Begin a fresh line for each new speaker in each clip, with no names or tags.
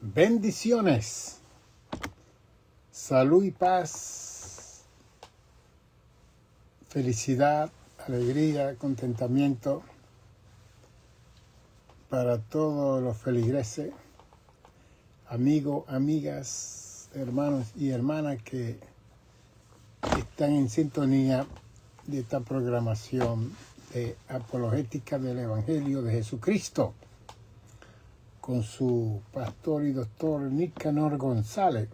Bendiciones, salud y paz, felicidad, alegría, contentamiento para todos los feligreses, amigos, amigas, hermanos y hermanas que están en sintonía de esta programación de apologética del Evangelio de Jesucristo con su pastor y doctor Nicanor González,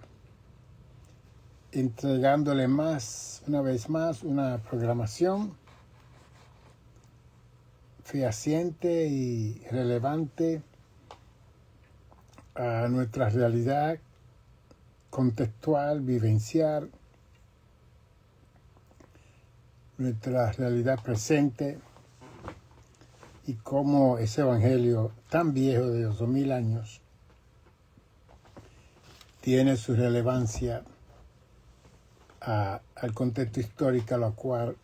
entregándole una vez más, una programación fehaciente y relevante a nuestra realidad contextual, vivencial, nuestra realidad presente y cómo ese evangelio tan viejo de 2000 años tiene su relevancia al contexto histórico a lo cual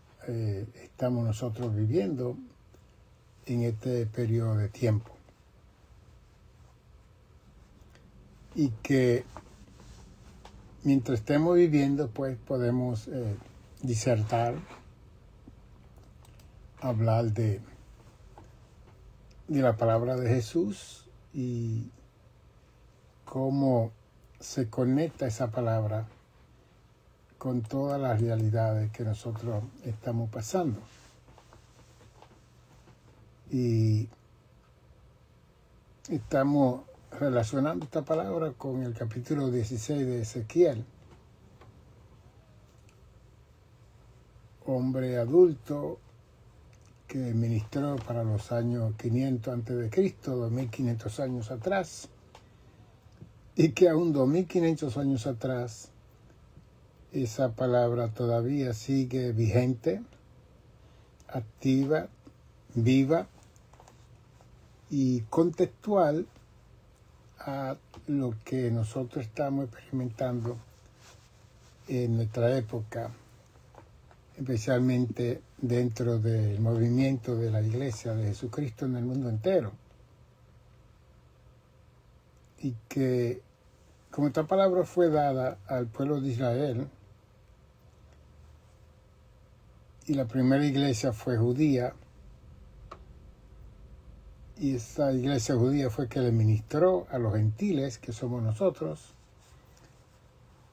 estamos nosotros viviendo en este periodo de tiempo. Y que mientras estemos viviendo, pues podemos disertar, hablar de la palabra de Jesús y cómo se conecta esa palabra con todas las realidades que nosotros estamos pasando. Y estamos relacionando esta palabra con el capítulo 16 de Ezequiel. Hombre adulto que ministró para los años 500 a.C., 2500 años atrás, y que aún 2500 años atrás esa palabra todavía sigue vigente, activa, viva y contextual a lo que nosotros estamos experimentando en nuestra época, especialmente dentro del movimiento de la Iglesia de Jesucristo en el mundo entero. Y que, como esta palabra fue dada al pueblo de Israel, y la primera iglesia fue judía, y esa iglesia judía fue que le ministró a los gentiles, que somos nosotros,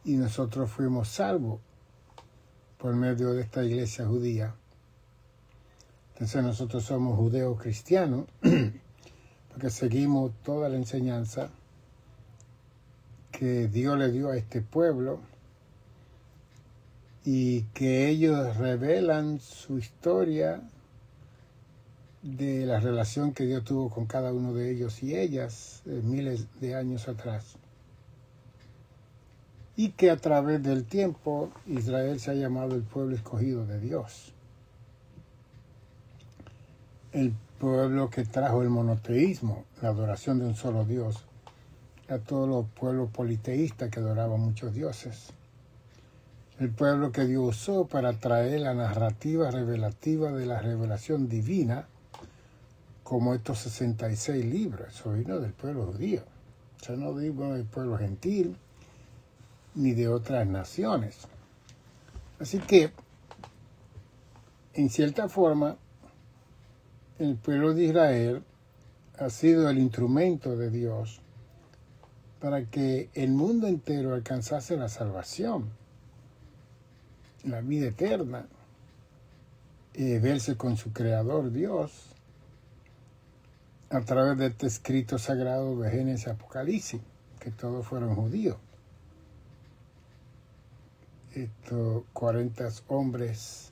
y nosotros fuimos salvos por medio de esta iglesia judía. Entonces nosotros somos judeos cristianos, porque seguimos toda la enseñanza que Dios le dio a este pueblo y que ellos revelan su historia de la relación que Dios tuvo con cada uno de ellos y ellas miles de años atrás. Y que a través del tiempo Israel se ha llamado el pueblo escogido de Dios. El pueblo que trajo el monoteísmo, la adoración de un solo Dios, a todos los pueblos politeístas que adoraban muchos dioses. El pueblo que Dios usó para traer la narrativa revelativa de la revelación divina, como estos 66 libros. Eso vino del pueblo judío. Eso no vino del pueblo gentil ni de otras naciones. Así que, en cierta forma, el pueblo de Israel ha sido el instrumento de Dios para que el mundo entero alcanzase la salvación, la vida eterna, verse con su Creador Dios a través de este escrito sagrado de Génesis y Apocalipsis, que todos fueron judíos. Estos 40 hombres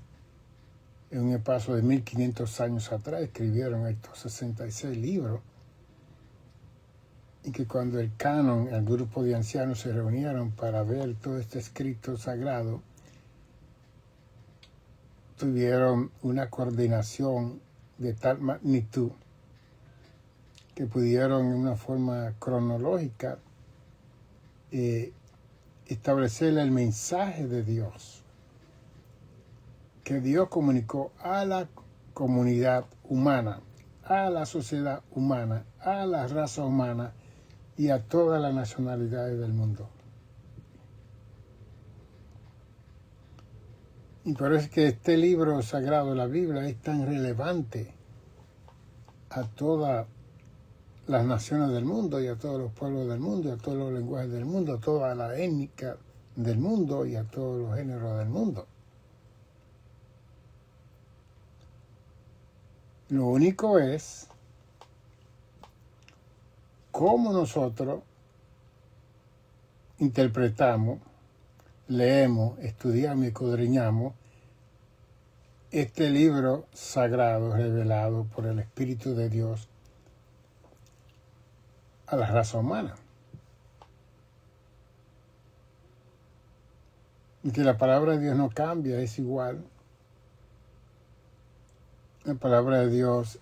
en un espacio de 1500 años atrás escribieron estos 66 libros, y que cuando el canon, el grupo de ancianos se reunieron para ver todo este escrito sagrado, tuvieron una coordinación de tal magnitud que pudieron en una forma cronológica establecer el mensaje de Dios que Dios comunicó a la comunidad humana, a la sociedad humana, a la raza humana y a todas las nacionalidades del mundo. Y por eso es que este libro sagrado, la Biblia, es tan relevante a todas las naciones del mundo y a todos los pueblos del mundo y a todos los lenguajes del mundo, a toda la étnica del mundo y a todos los géneros del mundo. Lo único es cómo nosotros interpretamos, leemos, estudiamos y escudriñamos este libro sagrado revelado por el Espíritu de Dios a la raza humana. Y que la palabra de Dios no cambia, es igual. La palabra de Dios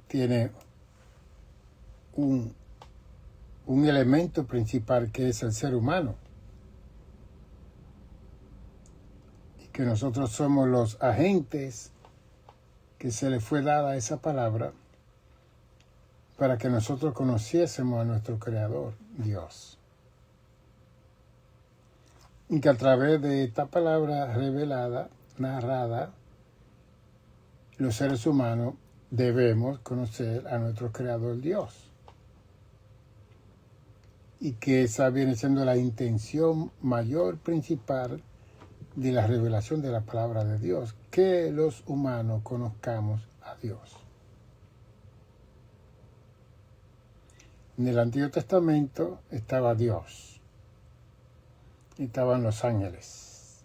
tiene un elemento principal que es el ser humano. Y que nosotros somos los agentes que se le fue dada esa palabra para que nosotros conociésemos a nuestro Creador, Dios. Y que a través de esta palabra revelada, narrada, los seres humanos debemos conocer a nuestro Creador Dios. Y que esa viene siendo la intención mayor, principal de la revelación de la palabra de Dios, que los humanos conozcamos a Dios. En el Antiguo Testamento estaba Dios, estaban los ángeles,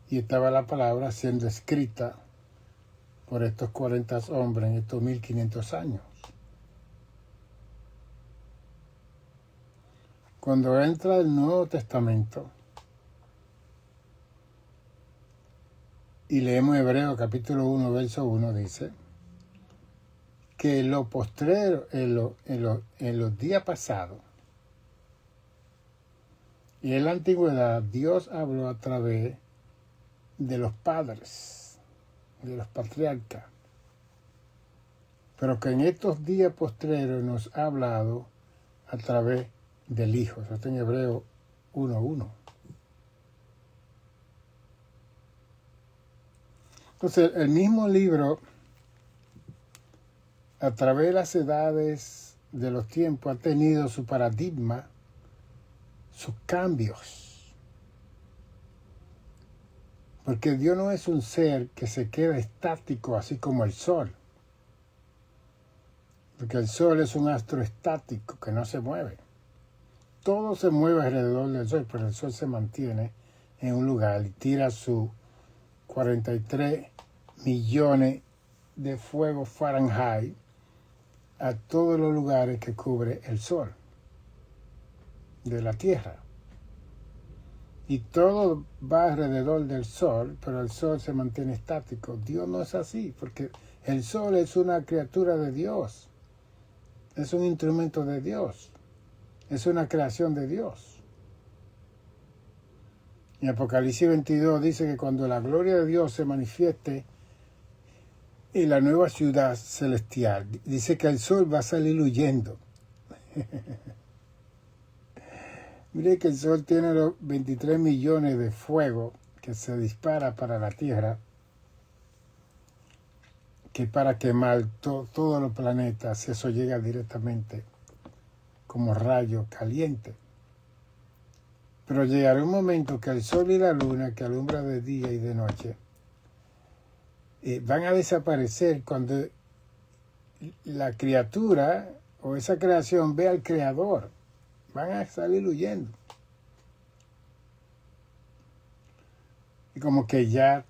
y estaba la palabra siendo escrita por estos 40 hombres en estos 1500 años. Cuando entra el Nuevo Testamento y leemos Hebreos capítulo 1, verso 1, dice que en lo postrero, en los días pasados y en la antigüedad, Dios habló a través de los padres, de los patriarcas, pero que en estos días postreros nos ha hablado a través del Hijo. Eso está en Hebreos 1:1. Entonces, el mismo libro, a través de las edades de los tiempos, ha tenido su paradigma, sus cambios. Porque Dios no es un ser que se queda estático, así como el Sol. Porque el Sol es un astro estático que no se mueve. Todo se mueve alrededor del Sol, pero el Sol se mantiene en un lugar y tira sus 43 millones de fuegos Fahrenheit a todos los lugares que cubre el Sol de la Tierra. Y todo va alrededor del Sol, pero el Sol se mantiene estático. Dios no es así, porque el Sol es una criatura de Dios. Es un instrumento de Dios. Es una creación de Dios. En Apocalipsis 22 dice que cuando la gloria de Dios se manifieste en la nueva ciudad celestial, dice que el sol va a salir huyendo. Mire que el sol tiene los 23 millones de fuego que se dispara para la Tierra, que para quemar todos los planetas, si eso llega directamente como rayo caliente. Pero llegará un momento que el sol y la luna, que alumbra de día y de noche, van a desaparecer cuando la criatura o esa creación ve al Creador. Van a salir huyendo. Y como que ya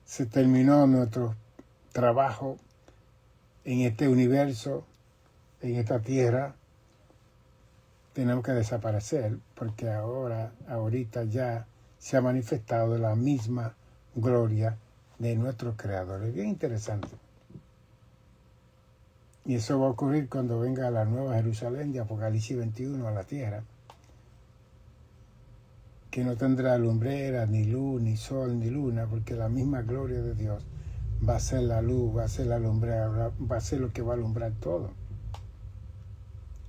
se terminó nuestro trabajo en este universo, en esta tierra, tenemos que desaparecer, porque ahorita ya se ha manifestado la misma gloria de nuestro Creador. Es bien interesante. Y eso va a ocurrir cuando venga la nueva Jerusalén de Apocalipsis 21 a la tierra, que no tendrá lumbrera, ni luz, ni sol, ni luna, porque la misma gloria de Dios va a ser la luz, va a ser la lumbrera, va a ser lo que va a alumbrar todo.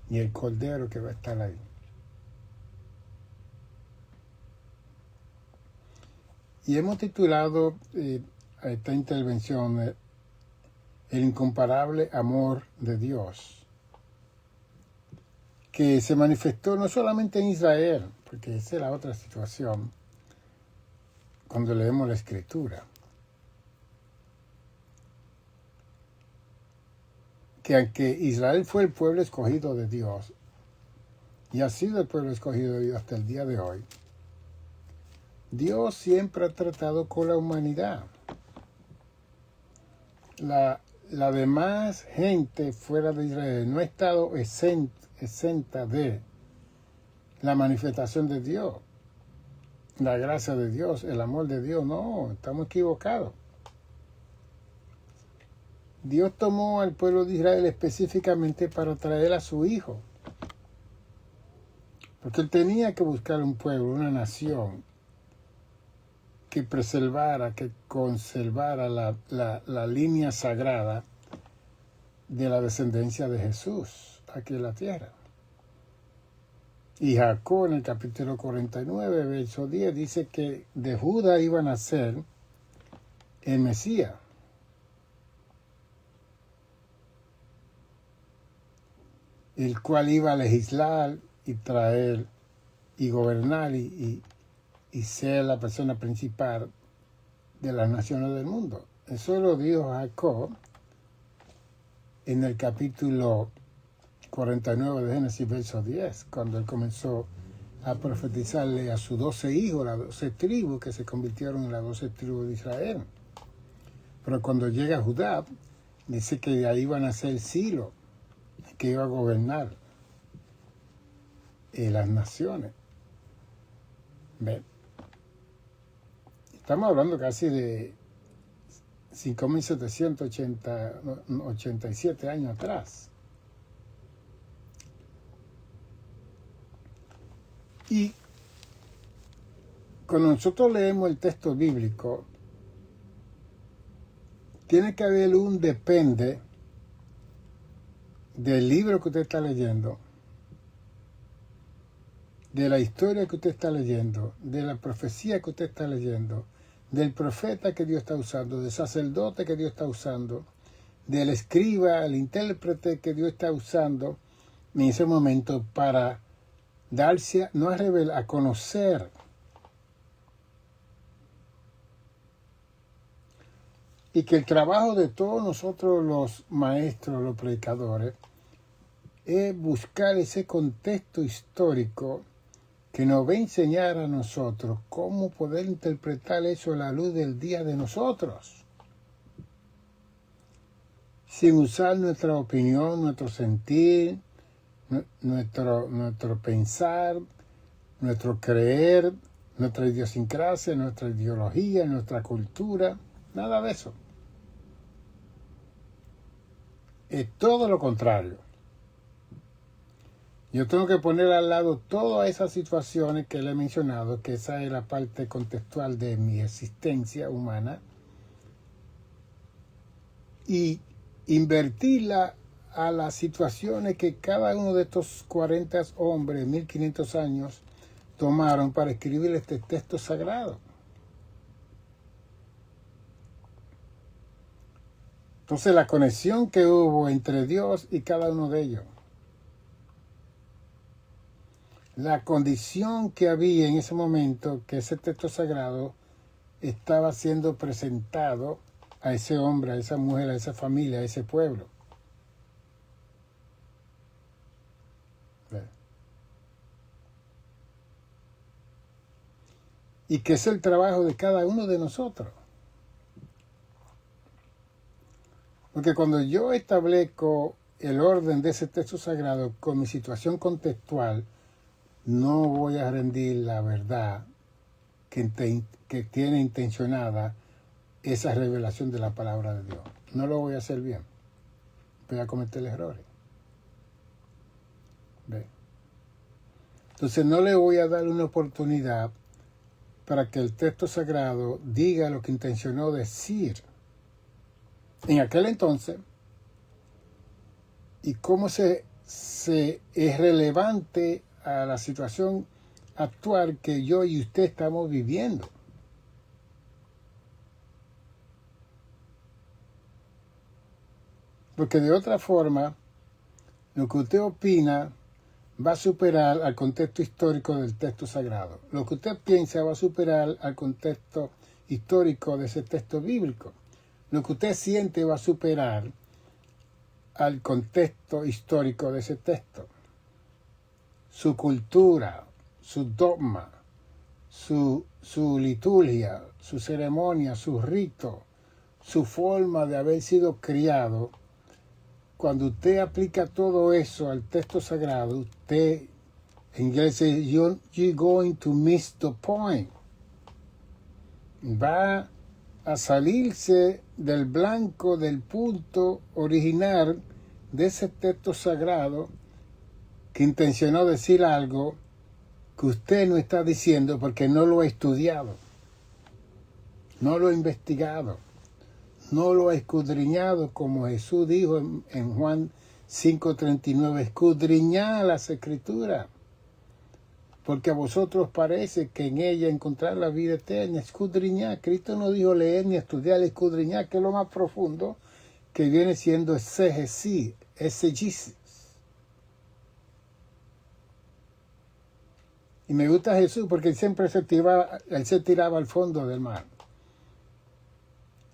y el Cordero que va a estar ahí. Y hemos titulado a esta intervención El incomparable amor de Dios, que se manifestó no solamente en Israel, porque esa es la otra situación cuando leemos la Escritura, que aunque Israel fue el pueblo escogido de Dios, y ha sido el pueblo escogido de Dios hasta el día de hoy, Dios siempre ha tratado con la humanidad. La demás gente fuera de Israel no ha estado exenta de la manifestación de Dios, la gracia de Dios, el amor de Dios. No, estamos equivocados. Dios tomó al pueblo de Israel específicamente para traer a su Hijo, porque Él tenía que buscar un pueblo, una nación, que preservara, que conservara la línea sagrada de la descendencia de Jesús aquí en la tierra. Y Jacob en el capítulo 49, verso 10, dice que de Judá iba a nacer el Mesías. El cual iba a legislar y traer y gobernar y ser la persona principal de las naciones del mundo. Eso lo dijo Jacob en el capítulo 49 de Génesis, verso 10, cuando él comenzó a profetizarle a sus 12 hijos, las 12 tribus que se convirtieron en las 12 tribus de Israel. Pero cuando llega a Judá, dice que de ahí iba a nacer Ciro, que iba a gobernar las naciones. ¿Ven? Estamos hablando casi de 5.787 años atrás. Y cuando nosotros leemos el texto bíblico, tiene que haber un depende del libro que usted está leyendo, de la historia que usted está leyendo, de la profecía que usted está leyendo, del profeta que Dios está usando, del sacerdote que Dios está usando, del escriba, el intérprete que Dios está usando en ese momento para darse, no a revelar, a conocer. Y que el trabajo de todos nosotros los maestros, los predicadores, es buscar ese contexto histórico que nos va a enseñar a nosotros cómo poder interpretar eso a la luz del día de nosotros, sin usar nuestra opinión, nuestro sentir, nuestro pensar, nuestro creer, nuestra idiosincrasia, nuestra ideología, nuestra cultura, nada de eso. Es todo lo contrario. Yo tengo que poner al lado todas esas situaciones que le he mencionado, que esa es la parte contextual de mi existencia humana, y invertirla a las situaciones que cada uno de estos 40 hombres, 1500 años, tomaron para escribir este texto sagrado. Entonces, la conexión que hubo entre Dios y cada uno de ellos, la condición que había en ese momento que ese texto sagrado estaba siendo presentado a ese hombre, a esa mujer, a esa familia, a ese pueblo. Y que es el trabajo de cada uno de nosotros. Porque cuando yo establezco el orden de ese texto sagrado con mi situación contextual, no voy a rendir la verdad que tiene intencionada esa revelación de la palabra de Dios. No lo voy a hacer bien. Voy a cometer errores. ¿Ve? Entonces no le voy a dar una oportunidad para que el texto sagrado diga lo que intencionó decir en aquel entonces y cómo se es relevante a la situación actual que yo y usted estamos viviendo. Porque de otra forma, lo que usted opina va a superar al contexto histórico del texto sagrado. Lo que usted piensa va a superar al contexto histórico de ese texto bíblico. Lo que usted siente va a superar al contexto histórico de ese texto. Su cultura, su dogma, su liturgia, su ceremonia, su rito, su forma de haber sido criado. Cuando usted aplica todo eso al texto sagrado, usted, en inglés dice, you're going to miss the point. Va a salirse del blanco del punto original de ese texto sagrado que intencionó decir algo que usted no está diciendo porque no lo ha estudiado, no lo ha investigado, no lo ha escudriñado, como Jesús dijo en Juan 5:39, escudriñad las Escrituras, porque a vosotros parece que en ella encontrar la vida eterna. Escudriñar. Cristo no dijo leer ni estudiar, escudriñar, que es lo más profundo, que viene siendo exégesis, exegesis. Y me gusta Jesús porque él siempre se tiraba al fondo del mar.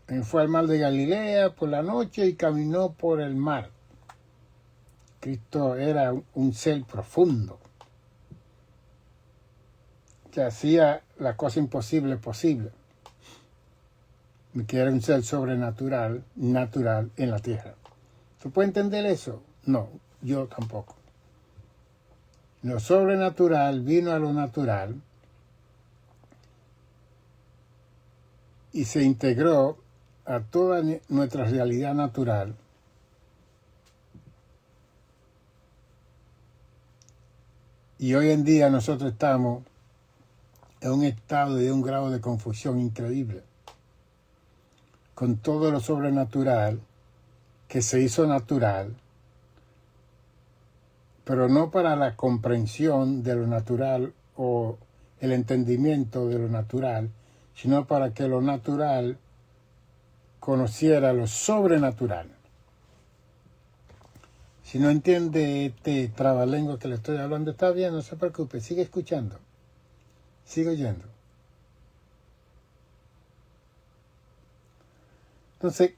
Él fue al mar de Galilea por la noche y caminó por el mar. Cristo era un ser profundo, que hacía la cosa imposible posible, que era un ser sobrenatural, natural en la tierra. ¿Se puede entender eso? No, yo tampoco. Lo sobrenatural vino a lo natural y se integró a toda nuestra realidad natural. Y hoy en día nosotros estamos en un estado y un grado de confusión increíble, con todo lo sobrenatural que se hizo natural, pero no para la comprensión de lo natural o el entendimiento de lo natural, sino para que lo natural conociera lo sobrenatural. Si no entiende este trabalengua que le estoy hablando, está bien, no se preocupe, sigue escuchando. Sigo oyendo. Entonces,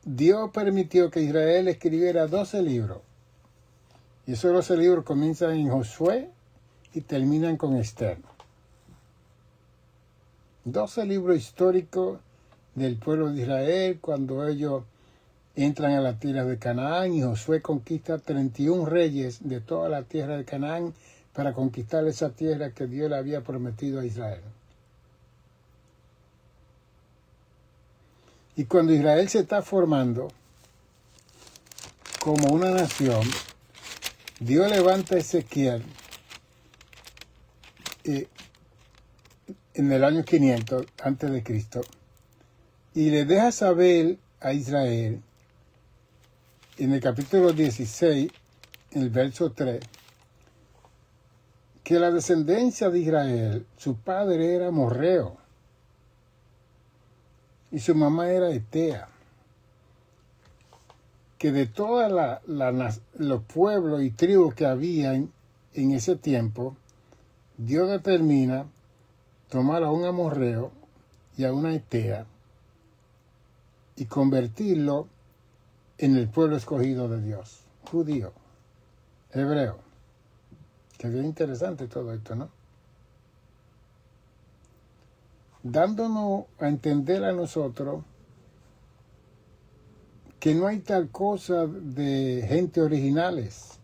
Dios permitió que Israel escribiera 12 libros. Y esos 12 libros comienzan en Josué y terminan con Esther. 12 libros históricos del pueblo de Israel cuando ellos entran a la tierra de Canaán, y Josué conquista 31 reyes de toda la tierra de Canaán para conquistar esa tierra que Dios le había prometido a Israel. Y cuando Israel se está formando como una nación, Dios levanta a Ezequiel en el año 500 antes de Cristo y le deja saber a Israel en el capítulo 16, en el verso 3, que la descendencia de Israel, su padre era amorreo y su mamá era hetea, que de todos los pueblos y tribus que había en ese tiempo, Dios determina tomar a un amorreo y a una hetea y convertirlo en el pueblo escogido de Dios, judío, hebreo. Que bien interesante todo esto, ¿no? Dándonos a entender a nosotros que no hay tal cosa de gente originales.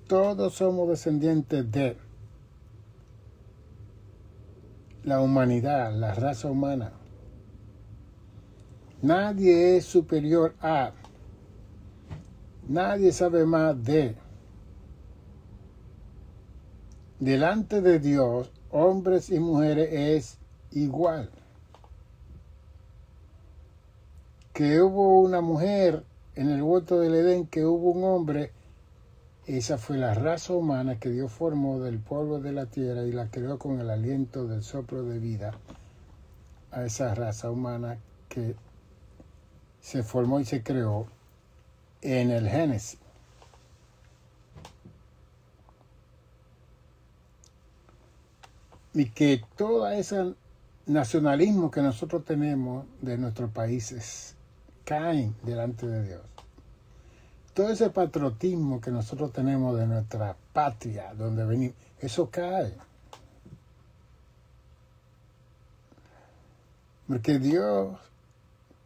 Todos somos descendientes de la humanidad, la raza humana. Nadie es superior a, nadie sabe más de. Delante de Dios, hombres y mujeres es igual. que hubo una mujer en el huerto del Edén, que hubo un hombre. Esa fue la raza humana que Dios formó del polvo de la tierra y la creó con el aliento del soplo de vida a esa raza humana que se formó y se creó en el Génesis. Y que todo ese nacionalismo que nosotros tenemos de nuestros países caen delante de Dios. Todo ese patriotismo que nosotros tenemos de nuestra patria, donde venimos, eso cae. Porque Dios,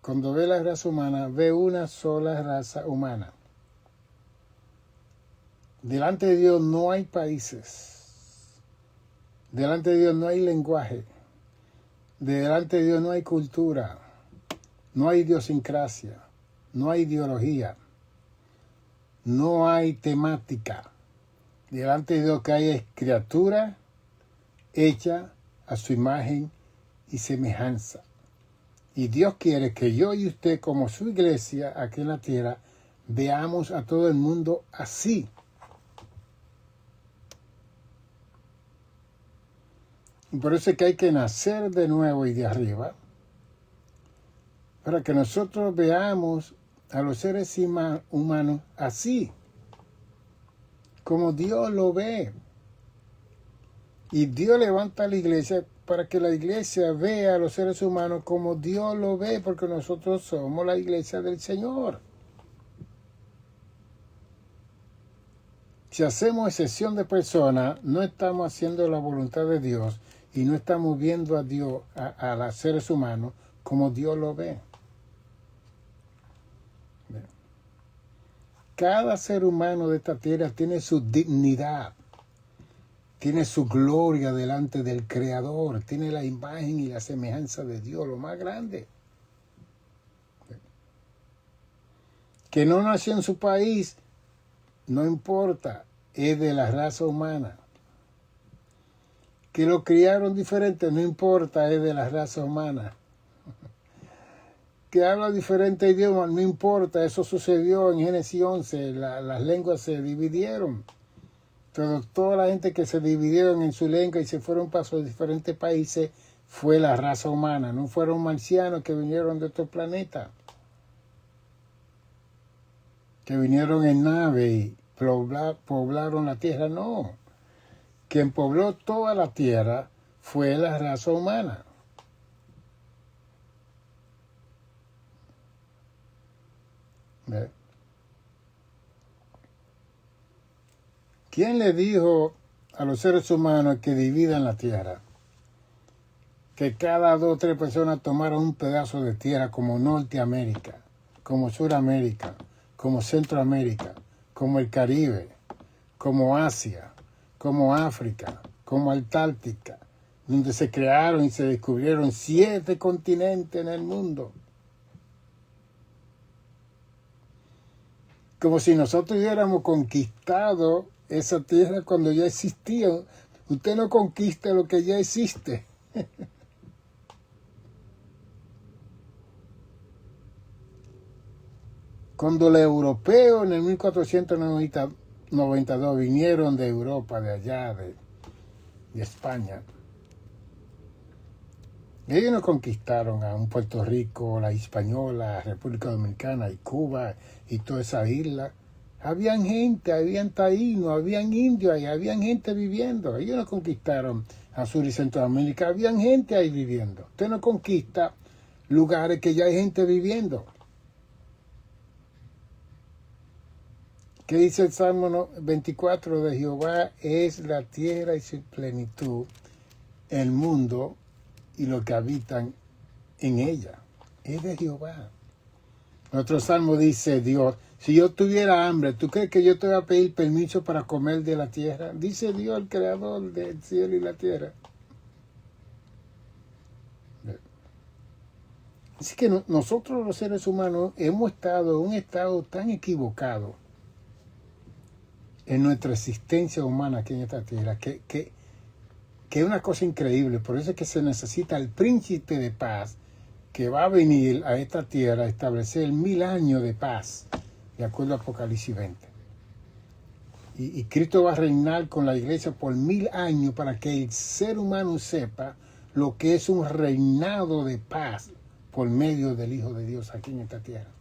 cuando ve la raza humana, ve una sola raza humana. Delante de Dios no hay países. Delante de Dios no hay lenguaje. Delante de Dios no hay cultura. No hay idiosincrasia. No hay ideología. No hay temática. Delante de Dios que hay es criatura hecha a su imagen y semejanza. Y Dios quiere que yo y usted, como su iglesia aquí en la tierra, veamos a todo el mundo así. Y por eso es que hay que nacer de nuevo y de arriba, para que nosotros veamos a los seres humanos así, como Dios lo ve. Y Dios levanta a la iglesia para que la iglesia vea a los seres humanos como Dios lo ve, porque nosotros somos la iglesia del Señor. Si hacemos excepción de personas, no estamos haciendo la voluntad de Dios y no estamos viendo a Dios, a los seres humanos, como Dios lo ve. Cada ser humano de esta tierra tiene su dignidad, tiene su gloria delante del Creador, tiene la imagen y la semejanza de Dios, lo más grande. Que no nació en su país, no importa, es de la raza humana. Que lo criaron diferente, no importa, es de la raza humana. Que habla diferente idioma, no importa, eso sucedió en Génesis 11, las lenguas se dividieron. Pero toda la gente que se dividieron en su lengua y se fueron para sus diferentes países fue la raza humana, no fueron marcianos que vinieron de otro planeta, que vinieron en nave y poblaron la tierra, no. Quien pobló toda la tierra fue la raza humana. ¿Ve? ¿Quién le dijo a los seres humanos que dividan la tierra? Que cada 2 o 3 personas tomaran un pedazo de tierra como Norteamérica, como Suramérica, como Centroamérica, como el Caribe, como Asia, como África, como Antártica, donde se crearon y se descubrieron 7 continentes en el mundo. Como si nosotros hubiéramos conquistado esa tierra cuando ya existía. Usted no conquista lo que ya existe. Cuando los europeos en el 1492 vinieron de Europa, de allá, de España, ellos no conquistaron a un Puerto Rico, la Hispaniola, República Dominicana y Cuba y toda esa isla. Habían gente, habían taínos, habían indios ahí, habían gente viviendo. Ellos no conquistaron a Sur y Centroamérica, habían gente ahí viviendo. Usted no conquista lugares que ya hay gente viviendo. ¿Qué dice el Salmo 24? De Jehová es la tierra y su plenitud, el mundo y los que habitan en ella. Es de Jehová. Otro salmo dice Dios, si yo tuviera hambre, ¿tú crees que yo te voy a pedir permiso para comer de la tierra? Dice Dios, el creador del cielo y la tierra. Así que nosotros los seres humanos hemos estado en un estado tan equivocado en nuestra existencia humana aquí en esta tierra, que es una cosa increíble. Por eso es que se necesita el príncipe de paz, que va a venir a esta tierra a establecer 1000 años de paz, de acuerdo a Apocalipsis 20. Y Cristo va a reinar con la iglesia por 1000 años para que el ser humano sepa lo que es un reinado de paz por medio del Hijo de Dios aquí en esta tierra.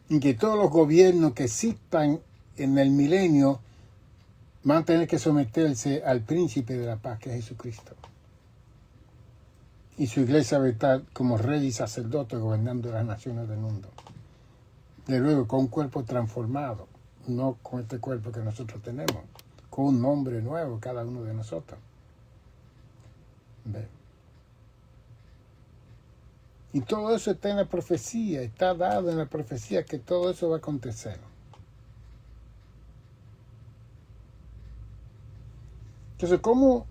Y que todos los gobiernos que existan en el milenio van a tener que someterse al príncipe de la paz, que es Jesucristo. Y su iglesia va a estar como rey y sacerdote gobernando las naciones del mundo. De luego, con un cuerpo transformado, no con este cuerpo que nosotros tenemos, con un nombre nuevo cada uno de nosotros. ¿Ve? Y todo eso está en la profecía, está dado en la profecía que todo eso va a acontecer. Entonces, ¿cómo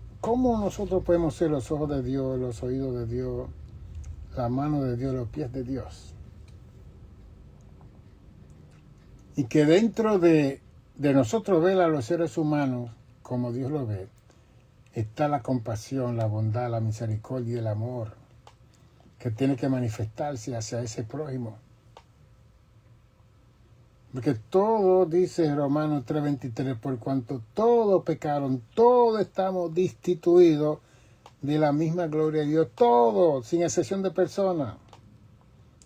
nosotros podemos ser los ojos de Dios, los oídos de Dios, la mano de Dios, los pies de Dios? Y que dentro de nosotros ver a los seres humanos como Dios lo ve, está la compasión, la bondad, la misericordia y el amor que tiene que manifestarse hacia ese prójimo. Porque todo, dice Romanos 3:23, por cuanto todos pecaron, todos estamos destituidos de la misma gloria de Dios, todos, sin excepción de personas.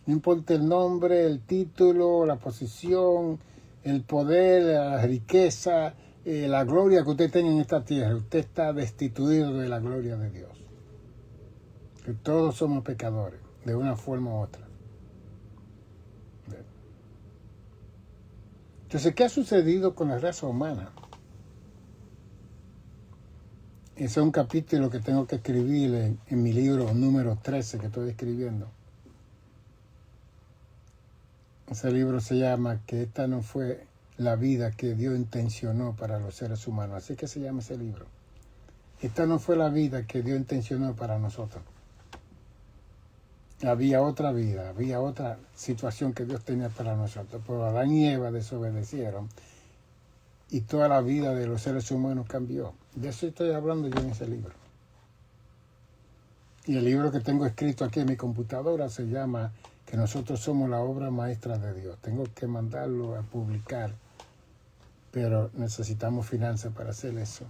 No importa el nombre, el título, la posición, el poder, la riqueza, la gloria que usted tenga en esta tierra, usted está destituido de la gloria de Dios. Que todos somos pecadores, de una forma u otra. Entonces, ¿qué ha sucedido con la raza humana? Ese es un capítulo que tengo que escribir en mi libro número 13 que estoy escribiendo. Ese libro se llama Que esta no fue la vida que Dios intencionó para los seres humanos. Así que se llama ese libro. Esta no fue la vida que Dios intencionó para nosotros. Había otra vida, había otra situación que Dios tenía para nosotros. Pero Adán y Eva desobedecieron y toda la vida de los seres humanos cambió. De eso estoy hablando yo en ese libro. Y el libro que tengo escrito aquí en mi computadora se llama Que nosotros somos la obra maestra de Dios. Tengo que mandarlo a publicar, pero necesitamos finanzas para hacer eso.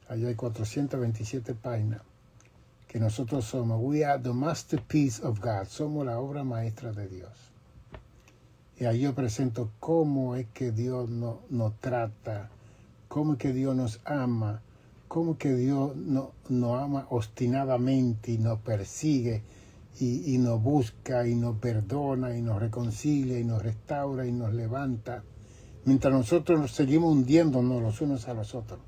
Allá hay 427 páginas. Que nosotros somos, we are the masterpiece of God, somos la obra maestra de Dios. Y ahí yo presento cómo es que Dios nos trata, cómo es que Dios nos ama, cómo es que Dios nos ama obstinadamente y nos persigue y nos busca y nos perdona y nos reconcilia y nos restaura y nos levanta, mientras nosotros nos seguimos hundiéndonos los unos a los otros.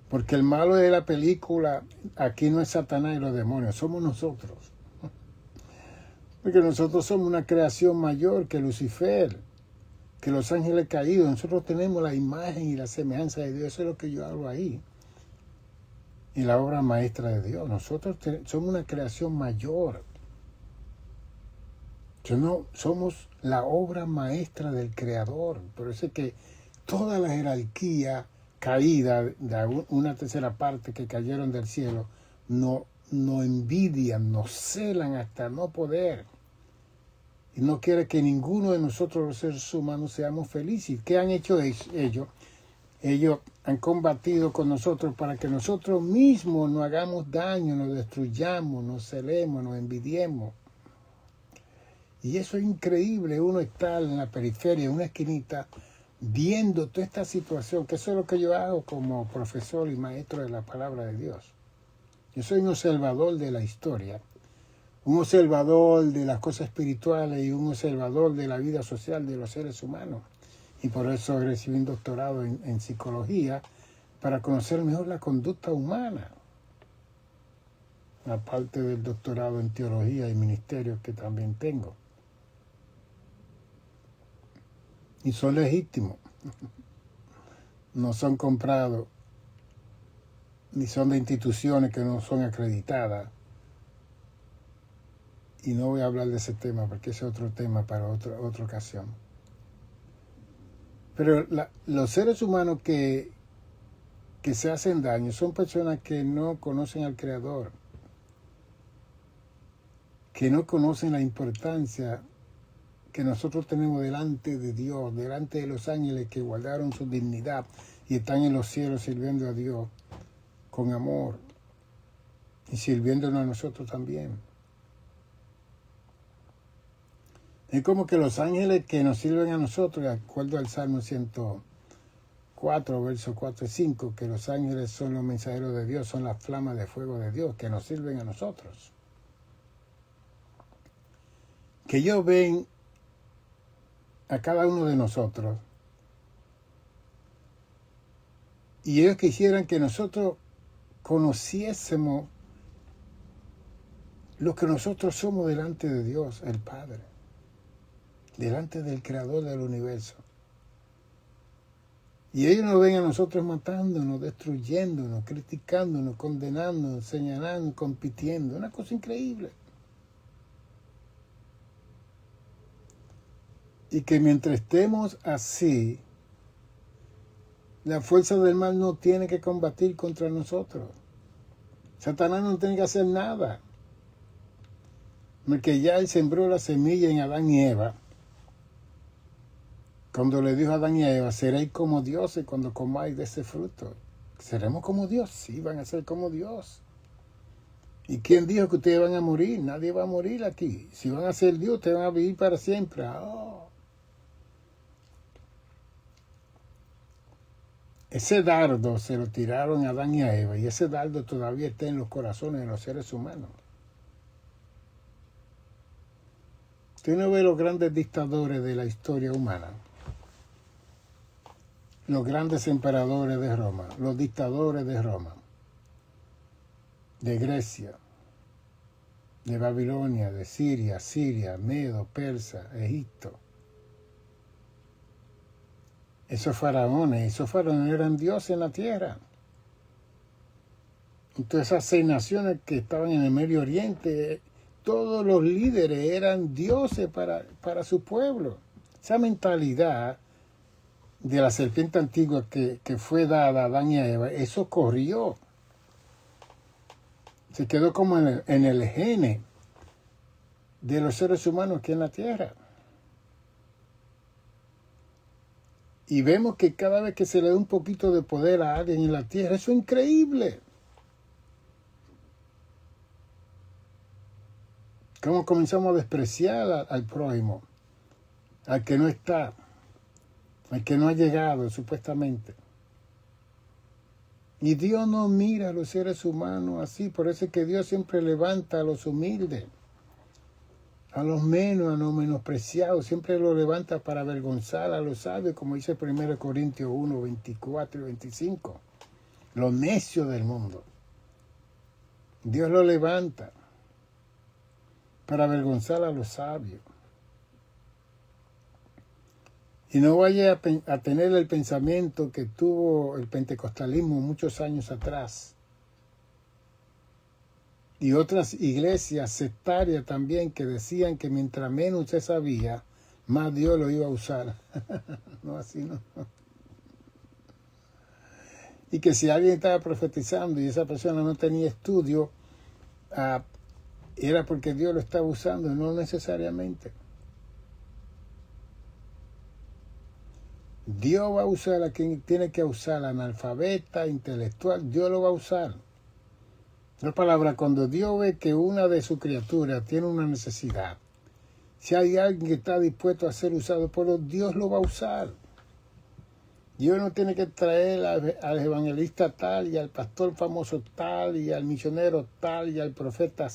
Porque el malo de la película aquí no es Satanás y los demonios, somos nosotros. Porque nosotros somos una creación mayor que Lucifer, que los ángeles caídos. Nosotros tenemos la imagen y la semejanza de Dios. Eso es lo que yo hablo ahí. Y la obra maestra de Dios. Nosotros somos una creación mayor. Somos la obra maestra del Creador. Por eso es que toda la jerarquía caída de una tercera parte que cayeron del cielo, no envidian, nos celan hasta no poder. Y no quiere que ninguno de nosotros los seres humanos seamos felices. ¿Qué han hecho ellos? Ellos han combatido con nosotros para que nosotros mismos nos hagamos daño, nos destruyamos, nos celemos, nos envidiemos. Y eso es increíble, uno está en la periferia, en una esquinita, viendo toda esta situación, que eso es lo que yo hago como profesor y maestro de la palabra de Dios. Yo soy un observador de la historia, un observador de las cosas espirituales y un observador de la vida social de los seres humanos. Y por eso recibí un doctorado en psicología para conocer mejor la conducta humana. Aparte del doctorado en teología y ministerio que también tengo. Y son legítimos. No son comprados, ni son de instituciones que no son acreditadas. Y no voy a hablar de ese tema porque ese es otro tema para otra ocasión. Pero los seres humanos que que se hacen daño son personas que no conocen al Creador, que no conocen la importancia que nosotros tenemos delante de Dios, delante de los ángeles que guardaron su dignidad y están en los cielos sirviendo a Dios con amor y sirviéndonos a nosotros también. Es como que los ángeles que nos sirven a nosotros, de acuerdo al Salmo 104, versos 4 y 5, que los ángeles son los mensajeros de Dios, son las flamas de fuego de Dios que nos sirven a nosotros. Que ellos ven a cada uno de nosotros y ellos quisieran que nosotros conociésemos lo que nosotros somos delante de Dios, el Padre, delante del Creador del universo. Y ellos nos ven a nosotros matándonos, destruyéndonos, criticándonos, condenándonos, señalando, compitiendo. Una cosa increíble. Y que mientras estemos así, la fuerza del mal no tiene que combatir contra nosotros. Satanás no tiene que hacer nada. Porque ya él sembró la semilla en Adán y Eva. Cuando le dijo a Adán y a Eva, seréis como dioses cuando comáis de ese fruto. ¿Seremos como Dios? Sí, van a ser como Dios. ¿Y quién dijo que ustedes van a morir? Nadie va a morir aquí. Si van a ser Dios, ustedes van a vivir para siempre. Oh. Ese dardo se lo tiraron a Adán y a Eva, y ese dardo todavía está en los corazones de los seres humanos. Usted no ve los grandes dictadores de la historia humana, los grandes emperadores de Roma, los dictadores de Roma, de Grecia, de Babilonia, de Siria, Medo, Persa, Egipto. Esos faraones eran dioses en la tierra. Entonces esas 6 naciones que estaban en el Medio Oriente, todos los líderes eran dioses para su pueblo. Esa mentalidad de la serpiente antigua que fue dada a Adán y a Eva, eso corrió. Se quedó como en el gene de los seres humanos aquí en la tierra. Y vemos que cada vez que se le da un poquito de poder a alguien en la tierra, eso es increíble. Cómo comenzamos a despreciar al prójimo, al que no está, al que no ha llegado supuestamente. Y Dios no mira a los seres humanos así, por eso es que Dios siempre levanta a los humildes, a los menos, a los menospreciados, siempre lo levanta para avergonzar a los sabios, como dice 1 Corintios 1, 24 y 25. Los necios del mundo. Dios lo levanta para avergonzar a los sabios. Y no vaya a tener el pensamiento que tuvo el pentecostalismo muchos años atrás. Y otras iglesias sectarias también que decían que mientras menos usted sabía, más Dios lo iba a usar. No, así no. Y que si alguien estaba profetizando y esa persona no tenía estudio, era porque Dios lo estaba usando, no necesariamente. Dios va a usar a quien tiene que usar, analfabeta, intelectual, Dios lo va a usar. La palabra, cuando Dios ve que una de sus criaturas tiene una necesidad, si hay alguien que está dispuesto a ser usado por Dios lo va a usar. Dios no tiene que traer al evangelista tal y al pastor famoso tal y al misionero tal y al profeta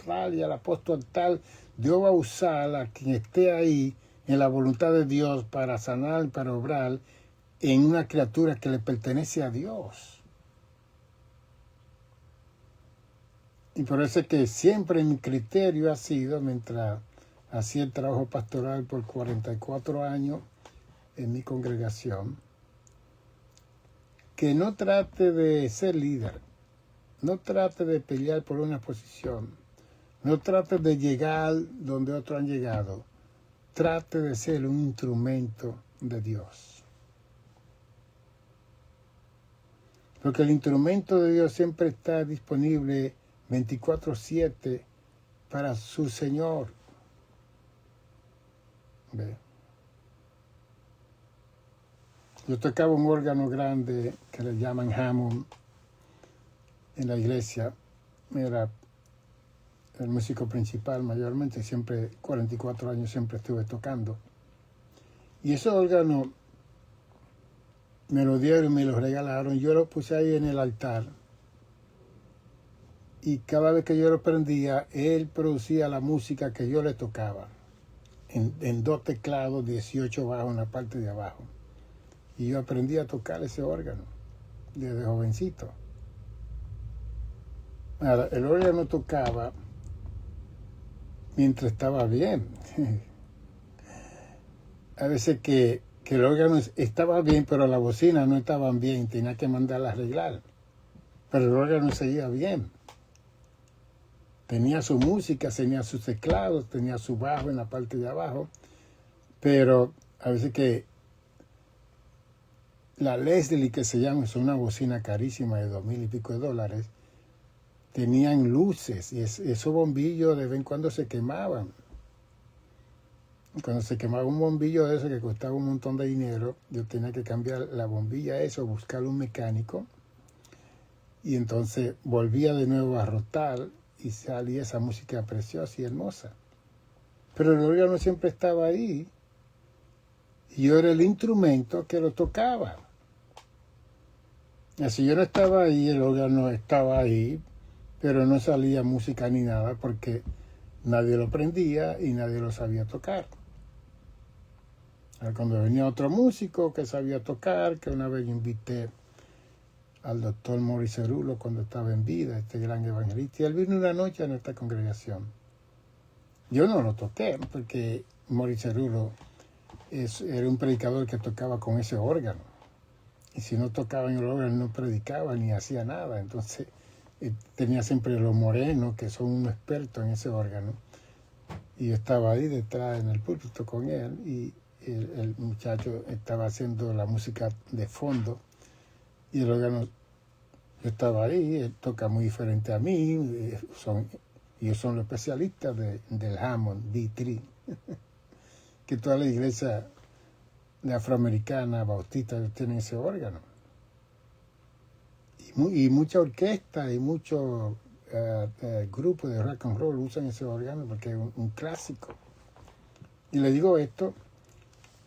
tal y al apóstol tal. Dios va a usar a quien esté ahí en la voluntad de Dios para sanar, para obrar en una criatura que le pertenece a Dios. Y por eso es que siempre mi criterio ha sido, mientras hacía el trabajo pastoral por 44 años en mi congregación, que no trate de ser líder, no trate de pelear por una posición, no trate de llegar donde otros han llegado, trate de ser un instrumento de Dios. Porque el instrumento de Dios siempre está disponible 24/7 para su Señor. ¿Ve? Yo tocaba un órgano grande que le llaman Hammond en la iglesia. Era el músico principal mayormente, siempre 44 años siempre estuve tocando. Y ese órgano me lo dieron y me lo regalaron. Yo lo puse ahí en el altar. Y cada vez que yo lo prendía, él producía la música que yo le tocaba. En 2 teclados, 18 bajos en la parte de abajo. Y yo aprendí a tocar ese órgano desde jovencito. Ahora, el órgano tocaba mientras estaba bien. A veces que el órgano estaba bien, pero las bocinas no estaban bien, tenía que mandarlas a arreglar. Pero el órgano seguía bien. Tenía su música, tenía sus teclados, tenía su bajo en la parte de abajo, pero a veces que la Leslie, que se llama, es una bocina carísima de $2,000 y pico, tenían luces y esos bombillos de vez en cuando se quemaban. Cuando se quemaba un bombillo de eso que costaba un montón de dinero, yo tenía que cambiar la bombilla eso, buscar un mecánico, y entonces volvía de nuevo a rotar y salía esa música preciosa y hermosa. Pero el órgano siempre estaba ahí y yo era el instrumento que lo tocaba. Y si yo no estaba ahí, el órgano estaba ahí, pero no salía música ni nada porque nadie lo prendía y nadie lo sabía tocar. Cuando venía otro músico que sabía tocar, que una vez invité al doctor Maurice Cerulo cuando estaba en vida, este gran evangelista, y él vino una noche a nuestra congregación. Yo no lo toqué porque Maurice Cerulo era un predicador que tocaba con ese órgano. Y si no tocaba en el órgano no predicaba ni hacía nada. Entonces tenía siempre los morenos que son unos expertos en ese órgano. Y yo estaba ahí detrás en el púlpito con él y el muchacho estaba haciendo la música de fondo y el órgano, yo estaba ahí, él toca muy diferente a mí, ellos son los especialistas del Hammond D3, que toda la iglesia de afroamericana, bautista, tienen ese órgano. Y mucha orquesta y muchos grupos de rock and roll usan ese órgano porque es un clásico. Y le digo esto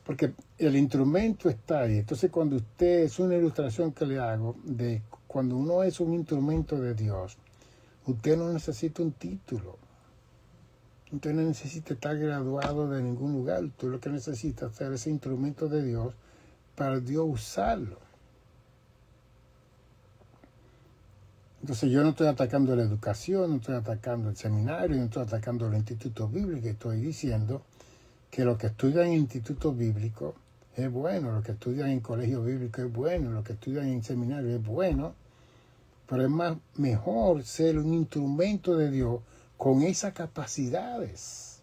porque el instrumento está ahí. Entonces cuando es una ilustración que le hago de cuando uno es un instrumento de Dios, usted no necesita un título. Usted no necesita estar graduado de ningún lugar. Usted lo que necesita es ser ese instrumento de Dios para Dios usarlo. Entonces yo no estoy atacando la educación, no estoy atacando el seminario, no estoy atacando los institutos bíblicos. Estoy diciendo que lo que estudian en institutos bíblicos es bueno, lo que estudian en colegios bíblicos es bueno, lo que estudian en seminario es bueno, pero es mejor ser un instrumento de Dios con esas capacidades.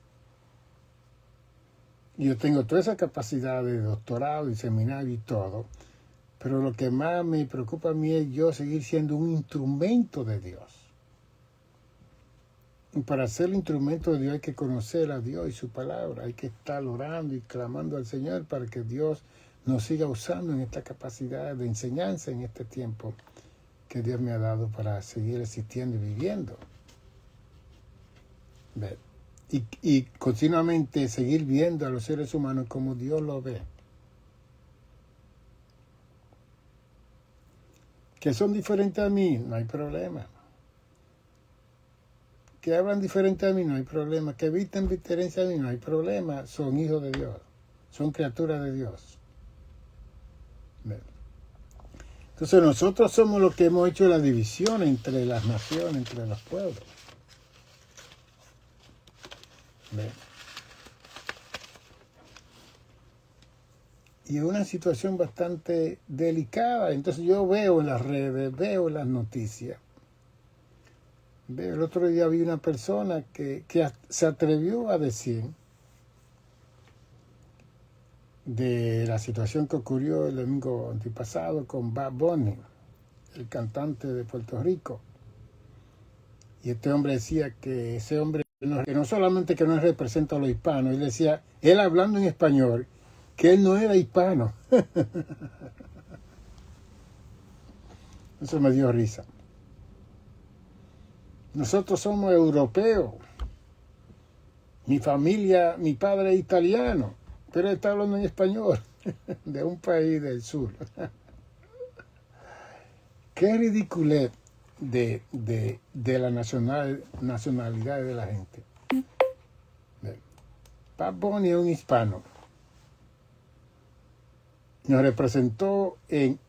Yo tengo todas esas capacidades de doctorado y seminario y todo, pero lo que más me preocupa a mí es yo seguir siendo un instrumento de Dios. Y para ser el instrumento de Dios hay que conocer a Dios y su palabra, hay que estar orando y clamando al Señor para que Dios nos siga usando en esta capacidad de enseñanza en este tiempo que Dios me ha dado para seguir existiendo y viviendo. Y continuamente seguir viendo a los seres humanos como Dios lo ve. Que son diferentes a mí, no hay problema. Que hablan diferente a mí, no hay problema. Que eviten diferencia a mí, no hay problema. Son hijos de Dios. Son criaturas de Dios. Entonces nosotros somos los que hemos hecho la división entre las naciones, entre los pueblos. Y es una situación bastante delicada. Entonces yo veo en las redes, veo en las noticias. El otro día vi una persona que se atrevió a decir de la situación que ocurrió el domingo antepasado con Bad Bunny, el cantante de Puerto Rico. Y este hombre decía que ese hombre, que no solamente que no representa a los hispanos, él decía, él hablando en español, que él no era hispano. Eso me dio risa. Nosotros somos europeos. Mi familia, mi padre es italiano, pero él está hablando en español, de un país del sur. Qué ridiculez de la nacionalidad de la gente. Bad Bunny es un hispano. Nos representó en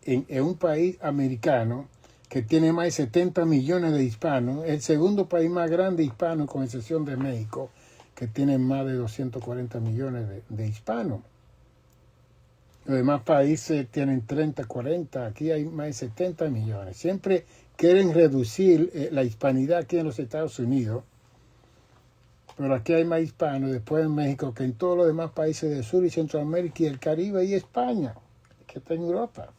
un país americano que tiene más de 70 millones de hispanos, el segundo país más grande hispano, con excepción de México, que tiene más de 240 millones de hispanos. Los demás países tienen 30, 40, aquí hay más de 70 millones. Siempre quieren reducir la hispanidad aquí en los Estados Unidos, pero aquí hay más hispanos, después en México, que en todos los demás países del Sur y Centroamérica y el Caribe y España, que está en Europa.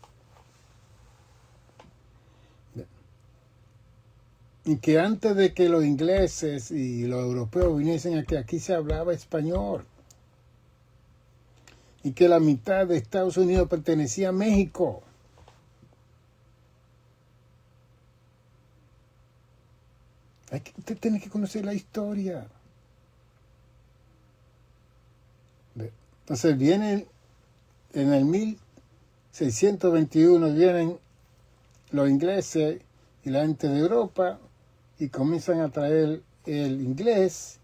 Y que antes de que los ingleses y los europeos viniesen aquí se hablaba español. Y que la mitad de Estados Unidos pertenecía a México. Usted tiene que conocer la historia. Entonces vienen, en el 1621 vienen los ingleses y la gente de Europa y comienzan a traer el inglés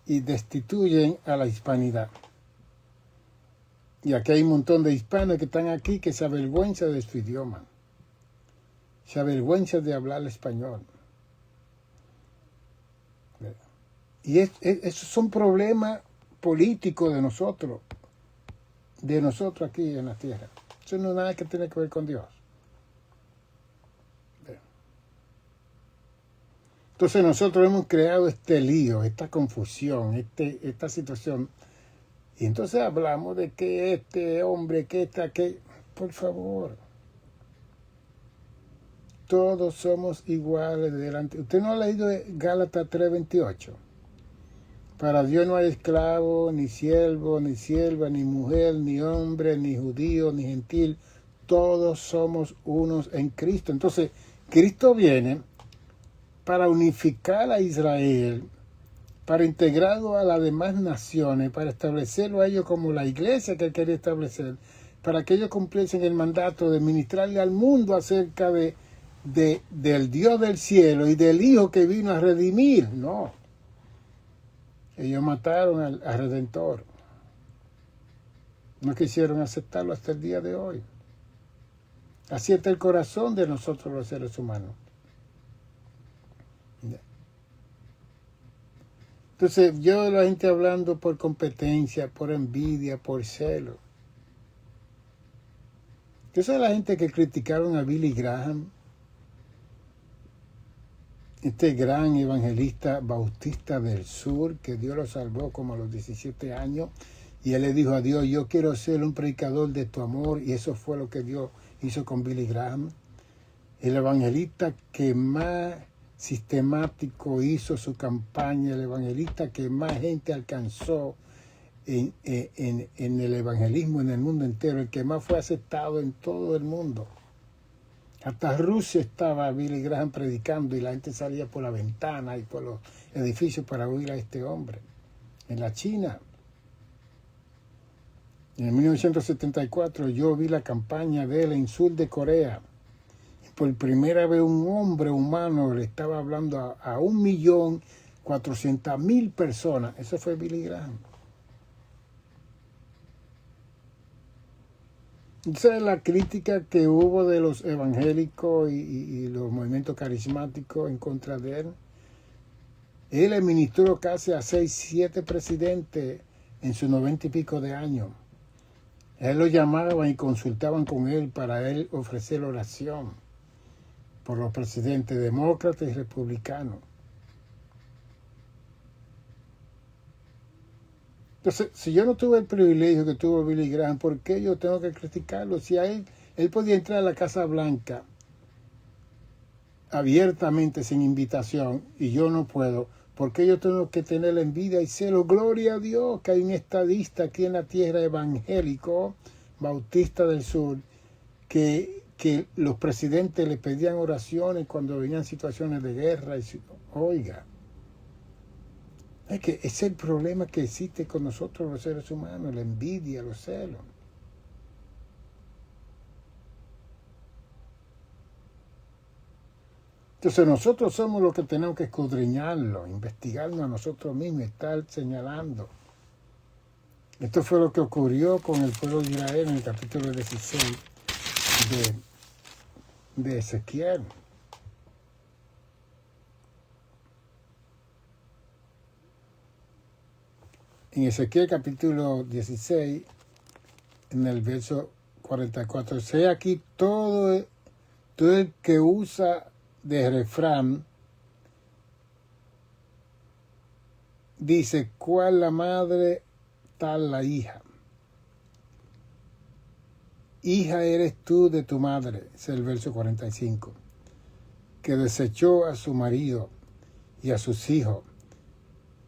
y destituyen a la hispanidad. Y aquí hay un montón de hispanos que están aquí que se avergüenzan de su idioma. Se avergüenzan de hablar español. Y esos son problemas políticos de nosotros aquí en la tierra. Eso no es nada que tiene que ver con Dios. Entonces nosotros hemos creado este lío, esta confusión, esta situación. Y entonces hablamos de que este hombre, que por favor, todos somos iguales delante. ¿Usted no ha leído Gálatas 3:28? Para Dios no hay esclavo, ni siervo, ni sierva, ni mujer, ni hombre, ni judío, ni gentil. Todos somos unos en Cristo. Entonces, Cristo viene para unificar a Israel, para integrarlo a las demás naciones, para establecerlo a ellos como la iglesia que él quería establecer, para que ellos cumpliesen el mandato de ministrarle al mundo acerca del Dios del cielo y del Hijo que vino a redimir. No. Ellos mataron al Redentor. No quisieron aceptarlo hasta el día de hoy. Así está el corazón de nosotros los seres humanos. Entonces, yo veo a la gente hablando por competencia, por envidia, por celo. Esa es la gente que criticaron a Billy Graham, este gran evangelista bautista del sur, que Dios lo salvó como a los 17 años, y él le dijo a Dios, yo quiero ser un predicador de tu amor, y eso fue lo que Dios hizo con Billy Graham. El evangelista que más sistemático hizo su campaña, el evangelista que más gente alcanzó en el evangelismo en el mundo entero, el que más fue aceptado en todo el mundo. Hasta Rusia estaba Billy Graham predicando y la gente salía por la ventana y por los edificios para oír a este hombre. En la China, en 1974, yo vi la campaña de él en sur de Corea. Por primera vez un hombre humano le estaba hablando a 1.400.000 personas. Eso fue Billy Graham. Esa es la crítica que hubo de los evangélicos y los movimientos carismáticos en contra de él. Él administró casi a 6, 7 presidentes en sus 90 y pico de años. Él lo llamaban y consultaban con él para él ofrecer oración por los presidentes demócratas y republicanos. Entonces, si yo no tuve el privilegio que tuvo Billy Graham, ¿por qué yo tengo que criticarlo? Si a él podía entrar a la Casa Blanca abiertamente sin invitación y yo no puedo, porque yo tengo que tener envidia y celo? Gloria a Dios que hay un estadista aquí en la tierra evangélico, bautista del sur, que los presidentes le pedían oraciones cuando venían situaciones de guerra. Oiga, es que es el problema que existe con nosotros los seres humanos, la envidia, los celos. Entonces nosotros somos los que tenemos que escudriñarlo, investigarnos a nosotros mismos, estar señalando. Esto fue lo que ocurrió con el pueblo de Israel en el capítulo 16 de Ezequiel. En Ezequiel capítulo 16, en el verso 44, sea aquí todo el que usa de refrán, dice, ¿cuál la madre, tal la hija? Hija eres tú de tu madre, es el verso 45, que desechó a su marido y a sus hijos,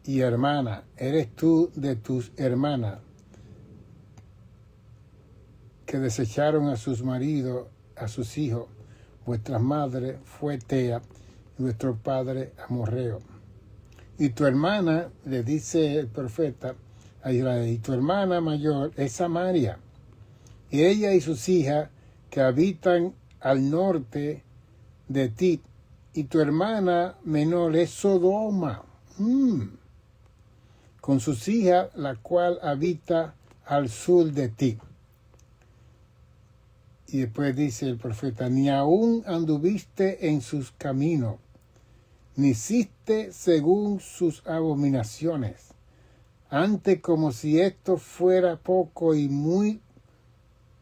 y hermana, eres tú de tus hermanas, que desecharon a sus maridos, a sus hijos. Vuestra madre fue Tea, y vuestro padre Amorreo. Y tu hermana, le dice el profeta a Israel, y tu hermana mayor es Samaria, y ella y sus hijas que habitan al norte de ti, y tu hermana menor es Sodoma, con sus hijas, la cual habita al sur de ti. Y después dice el profeta, ni aún anduviste en sus caminos, ni hiciste según sus abominaciones. Antes, como si esto fuera poco y muy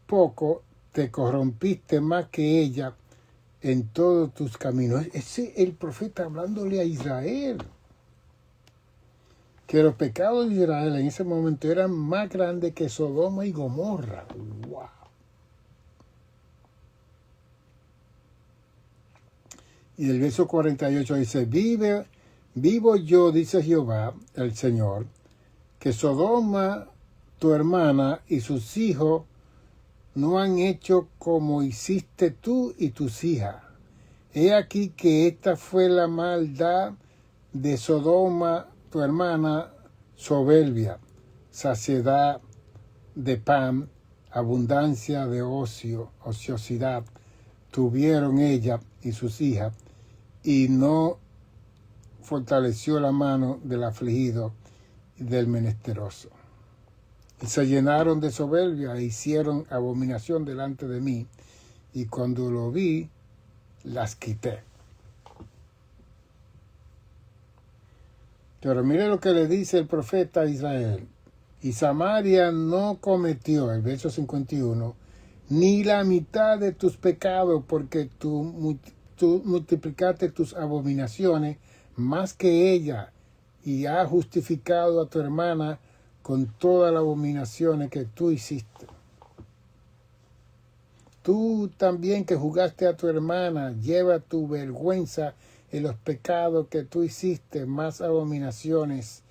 poco, te corrompiste más que ella en todos tus caminos. Ese es el profeta hablándole a Israel. Que los pecados de Israel en ese momento eran más grandes que Sodoma y Gomorra. ¡Wow! Y el verso 48 dice, vivo yo, dice Jehová, el Señor, que Sodoma, tu hermana, y sus hijos no han hecho como hiciste tú y tus hijas. He aquí que esta fue la maldad de Sodoma, tu hermana, soberbia, saciedad de pan, abundancia de ociosidad, tuvieron ella y sus hijas, y no fortaleció la mano del afligido y del menesteroso. Y se llenaron de soberbia e hicieron abominación delante de mí, y cuando lo vi, las quité. Pero mire lo que le dice el profeta a Israel. Y Samaria no cometió, el verso 51, ni la mitad de tus pecados, porque tú multiplicaste tus abominaciones más que ella, y has justificado a tu hermana con todas las abominaciones que tú hiciste. Tú también que juzgaste a tu hermana, lleva tu vergüenza en los pecados que tú hiciste, más abominaciones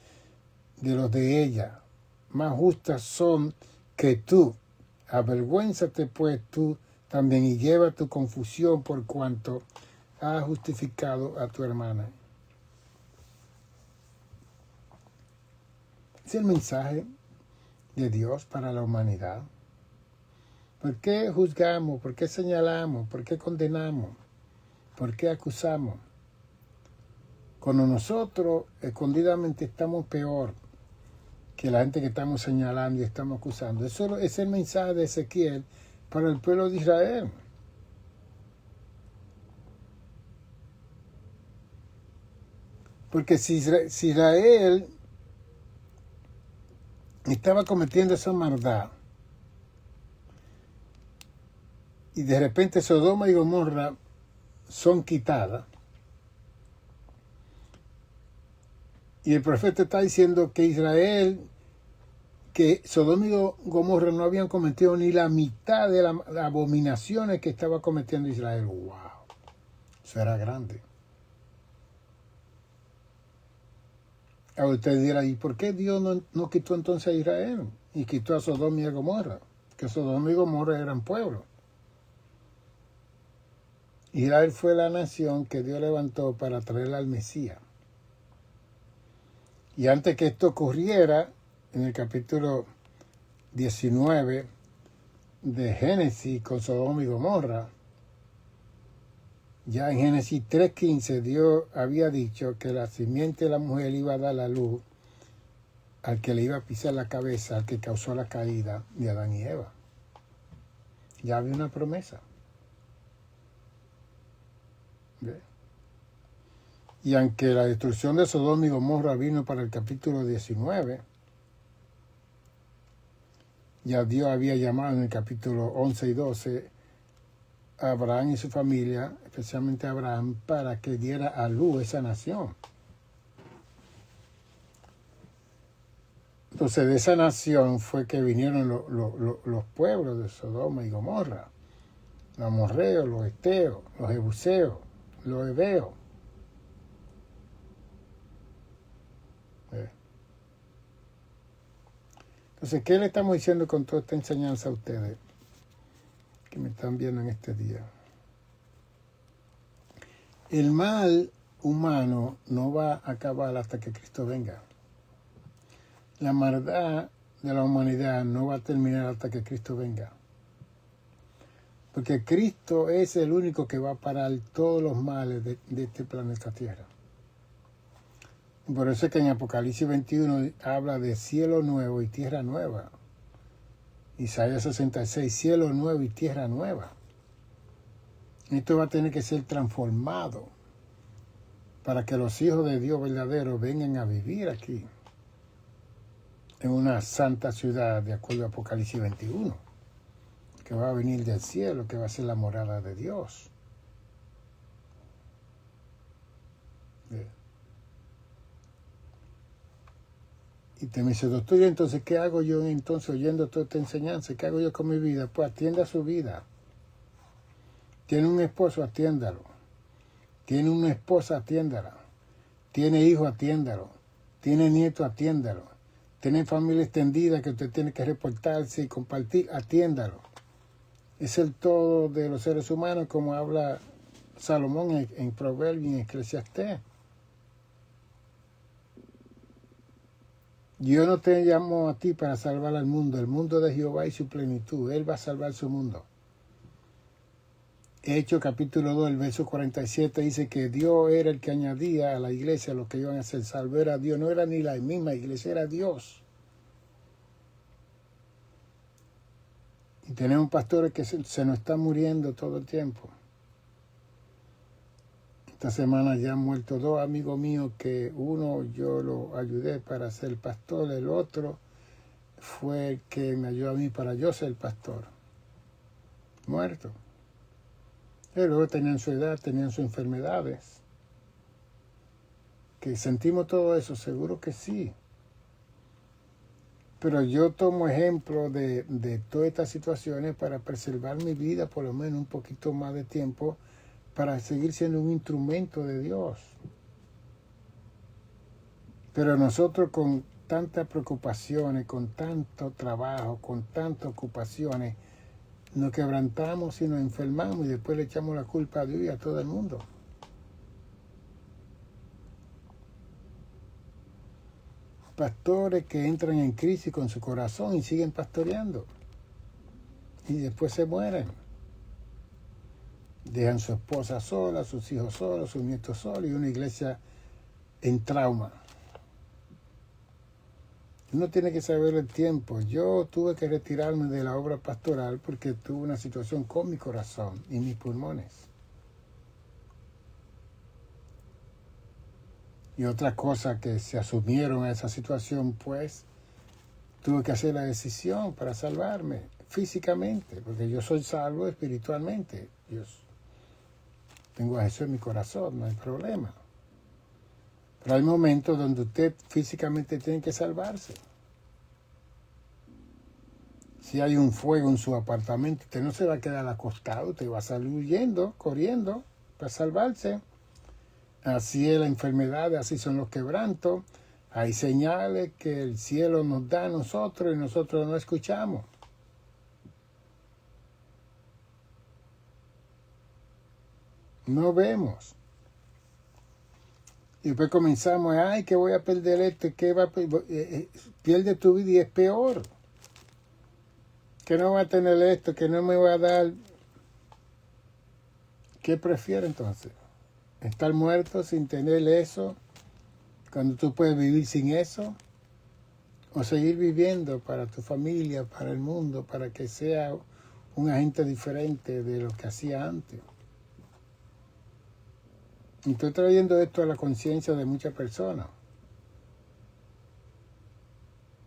de los de ella, más justas son que tú. Avergüénzate pues tú también y lleva tu confusión por cuanto has justificado a tu hermana. Es el mensaje de Dios para la humanidad. ¿Por qué juzgamos? ¿Por qué señalamos? ¿Por qué condenamos? ¿Por qué acusamos? Cuando nosotros escondidamente estamos peor que la gente que estamos señalando y estamos acusando. Eso es el mensaje de Ezequiel para el pueblo de Israel. Porque si Israel estaba cometiendo esa maldad y de repente Sodoma y Gomorra son quitadas, y el profeta está diciendo que Israel, que Sodoma y Gomorra no habían cometido ni la mitad de las abominaciones que estaba cometiendo Israel. ¡Wow! Eso era grande. Ahora usted dirá, ¿y por qué Dios no quitó entonces a Israel? Y quitó a Sodoma y a Gomorra. Que Sodoma y Gomorra eran pueblos. Israel fue la nación que Dios levantó para traer al Mesías. Y antes que esto ocurriera, en el capítulo 19 de Génesis con Sodoma y Gomorra, ya en Génesis 3:15 Dios había dicho que la simiente de la mujer iba a dar la luz al que le iba a pisar la cabeza, al que causó la caída de Adán y Eva. Ya había una promesa. ¿Ve? Y aunque la destrucción de Sodoma y Gomorra vino para el capítulo 19, ya Dios había llamado en el capítulo 11 y 12 a Abraham y su familia, especialmente a Abraham, para que diera a luz esa nación. Entonces de esa nación fue que vinieron los pueblos de Sodoma y Gomorra, los amorreos, los heteos, los jebuseos, los heveos. Entonces, ¿qué le estamos diciendo con toda esta enseñanza a ustedes que me están viendo en este día? El mal humano no va a acabar hasta que Cristo venga. La maldad de la humanidad no va a terminar hasta que Cristo venga. Porque Cristo es el único que va a parar todos los males de este planeta Tierra. Por eso es que en Apocalipsis 21 habla de cielo nuevo y tierra nueva. Isaías 66, cielo nuevo y tierra nueva. Esto va a tener que ser transformado para que los hijos de Dios verdaderos vengan a vivir aquí, en una santa ciudad, de acuerdo a Apocalipsis 21, que va a venir del cielo, que va a ser la morada de Dios. Y te me dice, doctor, entonces, ¿qué hago yo entonces oyendo toda esta enseñanza? ¿Qué hago yo con mi vida? Pues atienda su vida. Tiene un esposo, atiéndalo. Tiene una esposa, atiéndala. Tiene hijo, atiéndalo. Tiene nieto, atiéndalo. Tiene familia extendida que usted tiene que reportarse y compartir, atiéndalo. Es el todo de los seres humanos, como habla Salomón en Proverbios y en Eclesiastés. Yo no te llamo a ti para salvar al mundo. El mundo de Jehová y su plenitud. Él va a salvar su mundo. Hechos capítulo 2, el verso 47 dice que Dios era el que añadía a la iglesia lo que iban a hacer. Salvar a Dios. No era ni la misma iglesia, era Dios. Y tenemos pastores que se nos están muriendo todo el tiempo. Esta semana ya han muerto dos amigos míos, que uno yo lo ayudé para ser pastor, el otro fue el que me ayudó a mí para yo ser pastor. Muerto. Pero luego tenían su edad, tenían sus enfermedades. ¿Que sentimos todo eso? Seguro que sí. Pero yo tomo ejemplo de todas estas situaciones para preservar mi vida por lo menos un poquito más de tiempo, para seguir siendo un instrumento de Dios. Pero nosotros con tantas preocupaciones, con tanto trabajo, con tantas ocupaciones, nos quebrantamos y nos enfermamos y después le echamos la culpa a Dios y a todo el mundo. Pastores que entran en crisis con su corazón y siguen pastoreando. Y después se mueren. Dejan su esposa sola, sus hijos solos, sus nietos solos y una iglesia en trauma. Uno tiene que saber el tiempo. Yo tuve que retirarme de la obra pastoral porque tuve una situación con mi corazón y mis pulmones. Y otra cosa que se asumieron a esa situación, pues, tuve que hacer la decisión para salvarme físicamente, porque yo soy salvo espiritualmente. Yo tengo a Jesús en mi corazón, no hay problema. Pero hay momentos donde usted físicamente tiene que salvarse. Si hay un fuego en su apartamento, usted no se va a quedar acostado, usted va a salir huyendo, corriendo. para salvarse. Así es la enfermedad, así son los quebrantos. Hay señales que el cielo nos da a nosotros y nosotros no escuchamos. No vemos. Y después comenzamos, ay, que voy a perder esto, que va a pierde tu vida y es peor. Que no va a tener esto, que no me va a dar. ¿Qué prefiero entonces? ¿Estar muerto sin tener eso? Cuando tú puedes vivir sin eso. O seguir viviendo para tu familia, para el mundo, para que sea un agente diferente de lo que hacía antes. Y estoy trayendo esto a la conciencia de muchas personas.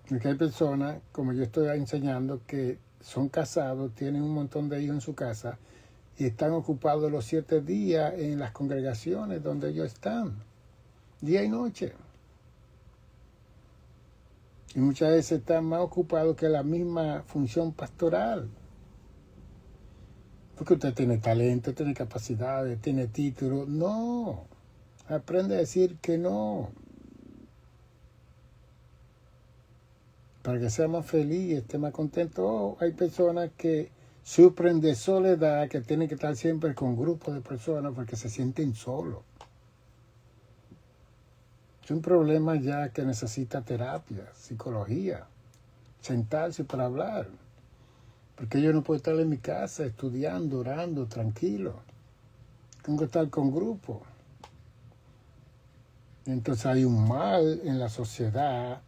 Porque hay personas, como yo estoy enseñando, que son casados, tienen un montón de hijos en su casa y están ocupados los 7 días en las congregaciones donde ellos están, día y noche. Y muchas veces están más ocupados que la misma función pastoral. Porque usted tiene talento, tiene capacidades, tiene título. No. Aprende a decir que no. Para que sea más feliz, esté más contento. Oh, hay personas que sufren de soledad, que tienen que estar siempre con grupos de personas porque se sienten solos. Es un problema ya que necesita terapia, psicología, sentarse para hablar. Porque yo no puedo estar en mi casa estudiando, orando, tranquilo. Tengo que estar con grupo. Entonces hay un mal en la sociedad,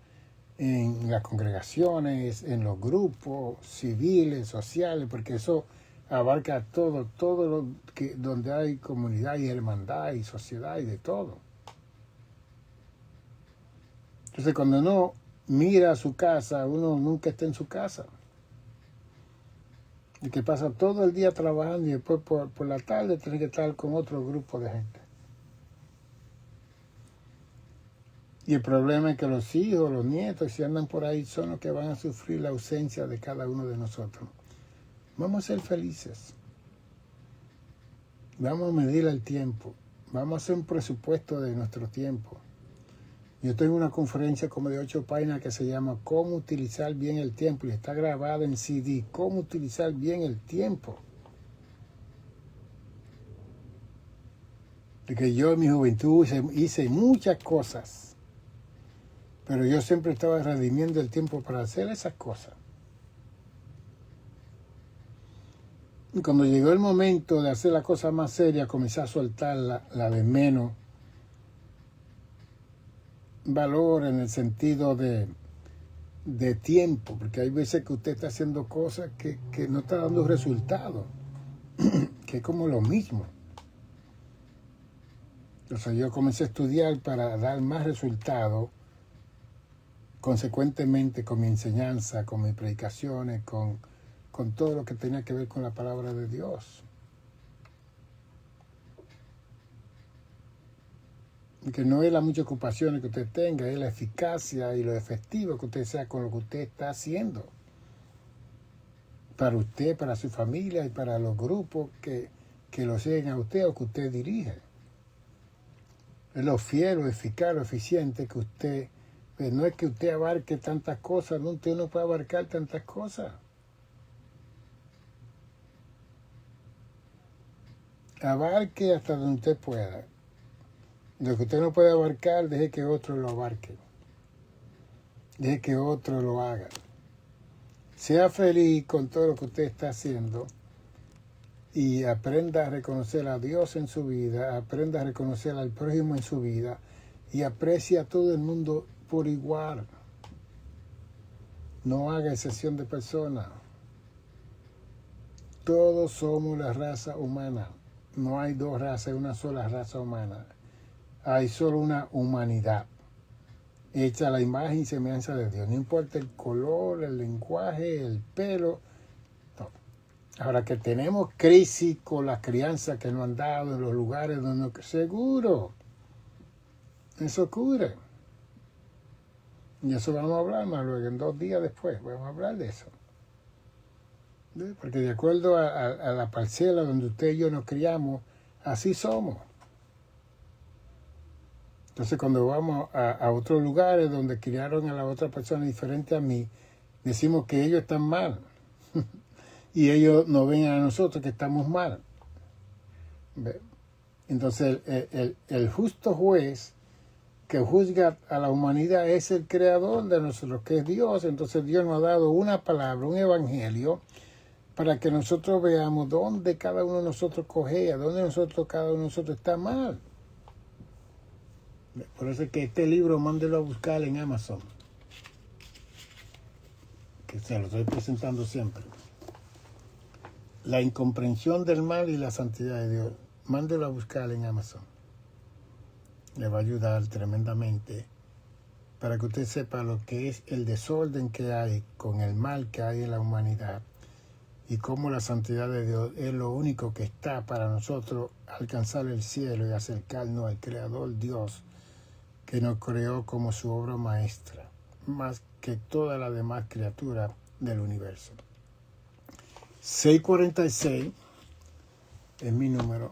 en las congregaciones, en los grupos civiles, sociales, porque eso abarca todo lo que donde hay comunidad y hermandad y sociedad y de todo. Entonces cuando uno mira a su casa, uno nunca está en su casa. Y que pasa todo el día trabajando y después por la tarde tiene que estar con otro grupo de gente. Y el problema es que los hijos, los nietos, si andan por ahí, son los que van a sufrir la ausencia de cada uno de nosotros. Vamos a ser felices. Vamos a medir el tiempo. Vamos a hacer un presupuesto de nuestro tiempo. Yo tengo una conferencia como de 8 páginas que se llama Cómo utilizar bien el tiempo y está grabada en CD. Cómo utilizar bien el tiempo. Porque yo en mi juventud hice muchas cosas, pero yo siempre estaba redimiendo el tiempo para hacer esas cosas. Y cuando llegó el momento de hacer la cosa más seria, comencé a soltar la de menos valor en el sentido de tiempo, porque hay veces que usted está haciendo cosas que no está dando resultados, que es como lo mismo. Entonces yo comencé a estudiar para dar más resultados, consecuentemente con mi enseñanza, con mis predicaciones, con todo lo que tenía que ver con la palabra de Dios. Que no es la mucha ocupación que usted tenga, es la eficacia y lo efectivo que usted sea con lo que usted está haciendo. Para usted, para su familia y para los grupos que lo siguen a usted o que usted dirige. Es lo fiel, lo eficaz, lo eficiente que usted... Pues no es que usted abarque tantas cosas, no, usted no puede abarcar tantas cosas. Abarque hasta donde usted pueda. Lo que usted no puede abarcar, deje que otro lo abarque. Deje que otro lo haga. Sea feliz con todo lo que usted está haciendo y aprenda a reconocer a Dios en su vida, aprenda a reconocer al prójimo en su vida y aprecie a todo el mundo por igual. No haga excepción de personas. Todos somos la raza humana. No hay dos razas, hay una sola raza humana. Hay solo una humanidad, hecha a la imagen y semejanza de Dios. No importa el color, el lenguaje, el pelo. No. Ahora que tenemos crisis con la crianza que nos han dado en los lugares donde seguro eso ocurre. Y eso vamos a hablar más luego, en 2 días después, vamos a hablar de eso. Porque de acuerdo a la parcela donde usted y yo nos criamos, Así somos. Entonces cuando vamos a otros lugares donde criaron a la otra persona diferente a mí, decimos que ellos están mal. Y ellos nos ven a nosotros que estamos mal. ¿Ve? Entonces el justo juez que juzga a la humanidad es el creador de nosotros, que es Dios. Entonces Dios nos ha dado una palabra, un evangelio, para que nosotros veamos dónde cada uno de nosotros cojea, dónde cada uno de nosotros está mal. Por eso es que este libro mándelo a buscar en Amazon, que se lo estoy presentando siempre. La incomprensión del mal y la santidad de Dios. Mándelo a buscar en Amazon. Le va a ayudar tremendamente para que usted sepa lo que es el desorden que hay con el mal que hay en la humanidad y cómo la santidad de Dios es lo único que está para nosotros alcanzar el cielo y acercarnos al Creador Dios que nos creó como su obra maestra, más que toda la demás criatura del universo. 646 es mi número,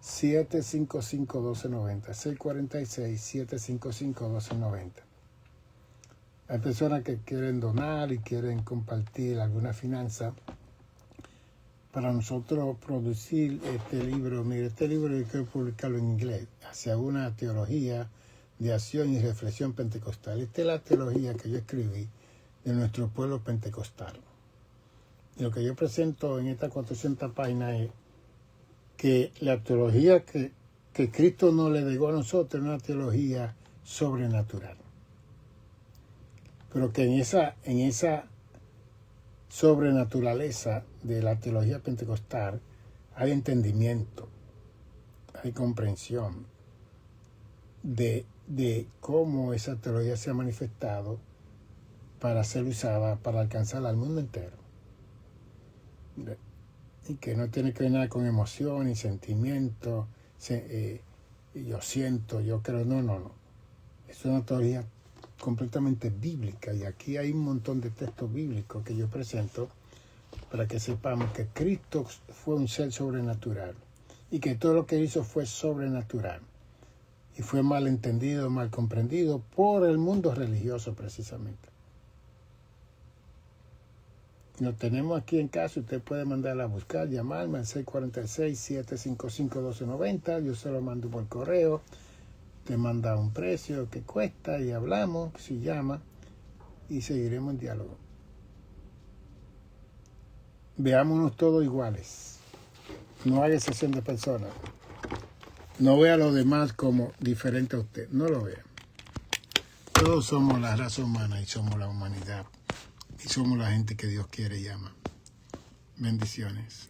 755-1290, 646-755-1290. Hay personas que quieren donar y quieren compartir alguna finanza para nosotros producir este libro. Mire, este libro yo quiero publicarlo en inglés, hacia una teología de acción y reflexión pentecostal. Esta es la teología que yo escribí de nuestro pueblo pentecostal. Y lo que yo presento en estas 400 páginas es que la teología que Cristo nos le legó a nosotros es una teología sobrenatural. Pero que en esa sobrenaturaleza de la teología pentecostal hay entendimiento, hay comprensión de cómo esa teología se ha manifestado para ser usada para alcanzar al mundo entero. Y que no tiene que ver nada con emoción y sentimiento, yo siento, yo creo, no. Es una teoría completamente bíblica y aquí hay un montón de textos bíblicos que yo presento para que sepamos que Cristo fue un ser sobrenatural y que todo lo que hizo fue sobrenatural y fue mal entendido, mal comprendido por el mundo religioso precisamente. Nos tenemos aquí en casa, usted puede mandarla a buscar, llamarme al 646-755-1290, yo se lo mando por correo, te manda un precio que cuesta y hablamos, si llama, y seguiremos en diálogo. Veámonos todos iguales, no haga excepción de personas, no vea a los demás como diferente a usted, no lo vea. Todos somos la raza humana y somos la humanidad. Y somos la gente que Dios quiere y ama. Bendiciones.